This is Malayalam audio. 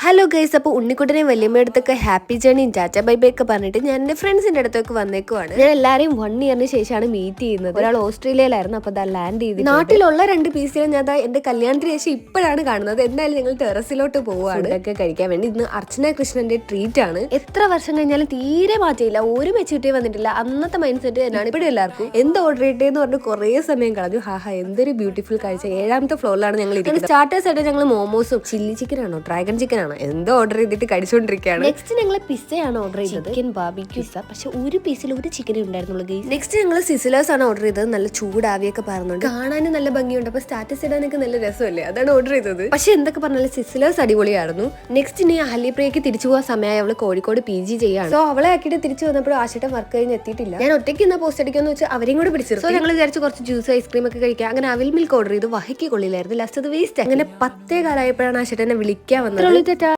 ഹലോ ഗൈസ്, അപ്പോൾ ഉണ്ണിക്കുട്ടനെ വല്യമ്മയടുത്തൊക്കെ ഹാപ്പി ജേണിയും ടാറ്റ ബൈ ബൈ ഒക്കെ പറഞ്ഞിട്ട് ഞാൻ എൻ്റെ ഫ്രണ്ട്സിൻ്റെ അടുത്തൊക്കെ വന്നേക്കുവാണ്. ഞാൻ എല്ലാവരെയും 1 ഇയറിന് ശേഷമാണ് മീറ്റ് ചെയ്യുന്നത്. ഒരാൾ ഓസ്ട്രേലിയയിലായിരുന്നു, അപ്പോൾ അത് ലാൻഡ് ചെയ്ത് നാട്ടിലുള്ള 2 പീസുകൾ ഞാൻ എൻ്റെ കല്യാണത്തിന് ശേഷം ഇപ്പോഴാണ് കാണുന്നത്. എന്തായാലും ഞങ്ങൾ ടെറസിലോട്ട് പോവുകയാണ് ഇതൊക്കെ കഴിക്കാൻ വേണ്ടി. ഇന്ന് അർച്ചന കൃഷ്ണന്റെ ട്രീറ്റ് ആണ്. എത്ര വർഷം കഴിഞ്ഞാലും തീരെ മാറ്റിയില്ല, ഒരു മെച്ചൂരിറ്റി വന്നിട്ടില്ല. അന്നത്തെ മൈൻഡ് സെറ്റ് തന്നെയാണ് ഇപ്പോഴും എല്ലാവർക്കും. എന്ത് ഓർഡർ ചെയ്തേന്ന് പറഞ്ഞ് കുറേ സമയം കളഞ്ഞു. ഹാഹാ, എന്തൊരു ബ്യൂട്ടിഫുൾ കാഴ്ച. 7ാമത്തെ ഫ്ലോറിലാണ് ഞങ്ങൾ ഇരിക്കുന്നത്. സ്റ്റാർട്ടേഴ്സ് ആയിട്ട് ഞങ്ങൾ മോമോസും ചില്ലി ചിക്കൻ ആണോ ഡ്രാഗൺ ചിക്കൻ ആണോ എന്തോ ഓർഡർ ചെയ്തിട്ട് കഴിച്ചുകൊണ്ടിരിക്കുകയാണ്. നെക്സ്റ്റ് ഞങ്ങൾ പിസ്സയാണ് ഓർഡർ ചെയ്തത്, ചിക്കൻ ബാർബിക്യൂ പിസ്സ. പക്ഷെ ഒരു പീസിൽ ഒരു ചിക്കൻ ഉണ്ടായിരുന്നുള്ളൂ. നെക്സ്റ്റ് ഞങ്ങൾ സിസിലേഴ്സ് ആണ് ഓർഡർ ചെയ്തത്. നല്ല ചൂടാവിയൊക്കെ പറഞ്ഞുകൊണ്ട് കാണാനും നല്ല ഭംഗിയുണ്ട്. അപ്പൊ സ്റ്റാറ്റസ് ഇടാനൊക്കെ നല്ല രസമല്ലേ, അതാണ് ഓർഡർ ചെയ്തത്. പക്ഷെ എന്തൊക്കെ പറഞ്ഞാലും സിസിലേഴ്സ് അടിപൊളിയായിരുന്നു. നെക്സ്റ്റ് ഇനി അഹല്യപ്രിയക്ക് തിരിച്ചു പോകാൻ സമയമായി. അവള് കോഴിക്കോട് PG ചെയ്യാണ്. സോ അവളെ ആക്കിയിട്ട് തിരിച്ചു വന്നപ്പോൾ ആശയുടെ വർക്ക് കഴിഞ്ഞ് എത്തിയിട്ടില്ല. ഞാൻ ഒറ്റയ്ക്ക് ഇന്ന് പോസ്റ്റ് അടിക്കാന്ന് വെച്ചാൽ അവരെയും കൂടെ പിടിച്ചു. സോ ഞങ്ങൾ വിചാരിച്ചു കുറച്ച് ജ്യൂസ് ഐസ്ക്രീം ഒക്കെ കഴിക്കാം. അങ്ങനെ അവിൽ മിൽക്ക് ഓർഡർ ചെയ്തു. വഹയ്ക്ക് കൊള്ളില്ലായിരുന്നു, ലാസ്റ്റ് അത് വേസ്റ്റ്. അങ്ങനെ 10 കാലമായപ്പോഴാണ് ആശയുടെ എന്നെ വിളിക്കാൻ വന്നത്.